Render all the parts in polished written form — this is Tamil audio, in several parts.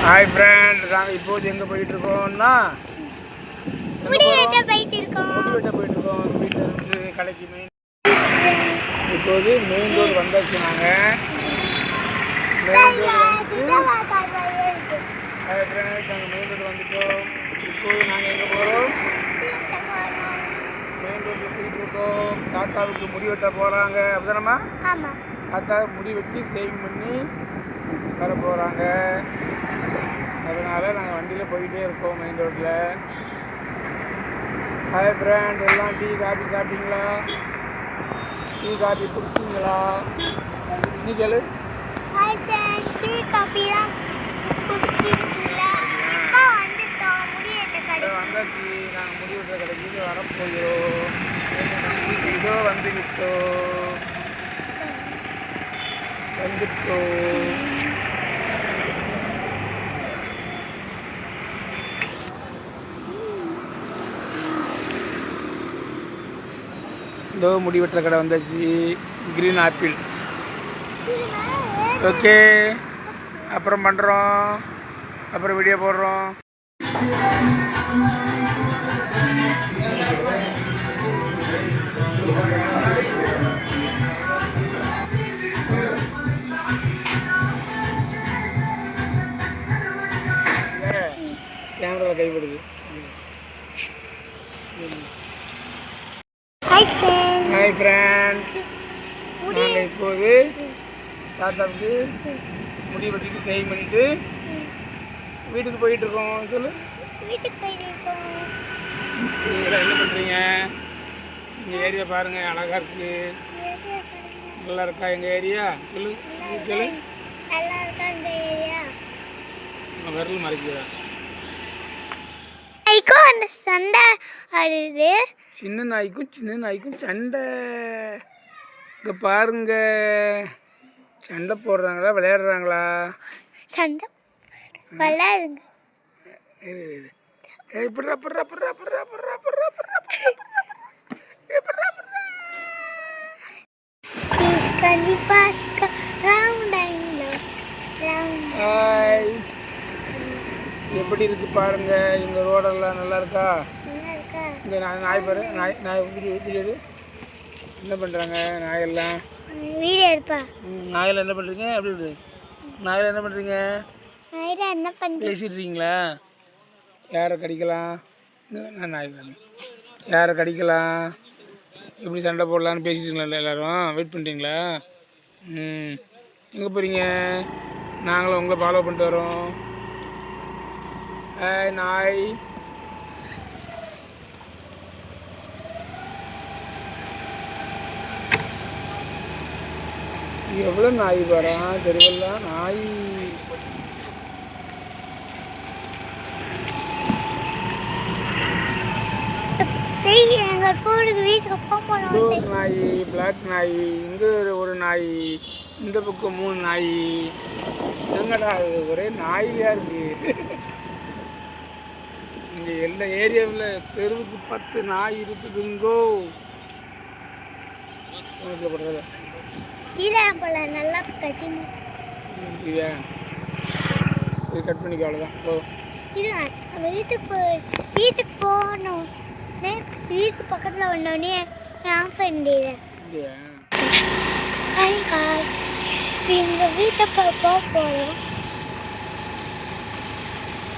ஹாய் ஃப்ரெண்ட், நாங்கள் இப்போது எங்கே போயிட்டுருக்கோம்னா முடி வெட்ட போயிட்டுருக்கோம். வீட்டில் இருந்து கடைக்கு இப்போது மெயின் ரோடு வந்தாச்சு. நாங்கள் மெயின் ரோடு ஹாய் ஃப்ரெண்ட், நாங்கள் மெயின் ரோடு வந்துட்டோம். இப்போது நாங்கள் எங்கே போகிறோம்? மெயின் ரோட்டில் போயிட்டுருக்கோம். தாத்தாவுக்கு முடி வெட்ட போகிறாங்க. அப்படிதானம்மா? தாத்தாவுக்கு முடி வெட்டி சேவிங் பண்ணி வர போகிறாங்க. அதனால் நாங்கள் வண்டியில் போய்கிட்டே இருக்கோம் மெயின் ரோட்டில். ஹாய் ஃப்ரெண்ட், எல்லாம் டீ காஃபி சாப்பிட்டீங்களா? டீ காஃபி குடிச்சிங்களா? நீ கேளு. ஹாய் ஃப்ரெண்ட், டீ காஃபிலாம் குடிச்சிங்களா? இப்போ வந்துட்டோம் முடி வெட்ட கடைக்கு. வந்தாச்சு. நாங்கள் முடி வெட்டுற கடைக்கு வரப்போகிறோம். இதோ வந்துவிட்டோம். இதோ முடி வெட்டுற கடை வந்தாச்சு. Green apple. ஓகே, அப்புறம் பண்ணுறோம், அப்புறம் வீடியோ போடுறோம். கேமராவில் கைப்படுது. ஹாய் ஃப்ரெண்ட்ஸ், நாங்கள் இப்போது தாத்தாவுக்கு முடி வெட்டிட்டு சேவிங் பண்ணிட்டு வீட்டுக்கு போயிட்டுருக்கோம். சொல்லு. வீட்டுக்கு போயிட்டுருக்கோம். நீங்கள் என்ன பண்ணுறீங்க? எங்கள் ஏரியா பாருங்கள், அழகாக இருக்குது. நல்லா இருக்கா எங்கள் ஏரியா? சொல்லு. சொல்லு. நல்லா இருக்கா இந்த ஏரியா? உங்கள் விரல் மறைக்கிறா. அந்த சண்டை ஆடுது. சின்ன நாய்க்கும் சண்டை. இங்கே பாருங்க, சண்டை போடுறாங்களா விளையாடுறாங்களா? சண்டை விளையாடுங்க. எப்படி இருக்கு பாருங்க. எங்க ரோடெல்லாம் நல்லா இருக்கா? இங்க நாய் பாரு. நாய் வீடியோ என்ன பண்றாங்க? நாயெல்லாம் வீடியோ எடுப்பா. நாயெல்லாம் என்ன பண்றீங்க? எப்படி இருக்கு? நாயெல்லாம் என்ன பண்றீங்க? என்ன பண்றீங்க? பேசிடுறீங்களா? யாரை கடிக்கலாம்? நான் நாய் வரேன். யாரை கடிக்கலாம், எப்படி சண்டை போடலான்னு பேசிட்டுங்களா? எல்லோரும் வெயிட் பண்ணுறீங்களா? எங்கே போகிறீங்க? நாங்களும் உங்களை ஃபாலோ பண்ணிட்டு வரோம். நாய் எவ்வளோ நாய் வரான் தெருவல்ல. நாய் நாய், பிளாக் நாய். இங்கே ஒரு நாய், இந்த பக்கம் 3 நாய். என்னடா ஒரே நாயாக இருக்கு. இங்கே எல்லா ஏரியாவில் தெருவுக்கு 10 நாய் இருக்குதுங்கோ. கீழே போல நல்லா கட்டி சரியா? சரி, கட் பண்ணிக்க. அவ்வளோதான். இது நம்ம வீட்டுக்கு போகணும். வீட்டு பக்கத்தில் வந்தோடனே என் ஃப்ரெண்டு எங்கள் வீட்டை போக போகிறோம்.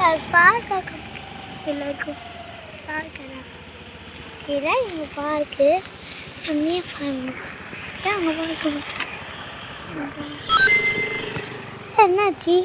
அது பார்க்க எல்லாருக்கும் பார்க்கலாம். இதுதான் எங்கள் பார்க்கு. அம்மையே பாருங்க, அங்கே பார்க்கணும். என்னாச்சு?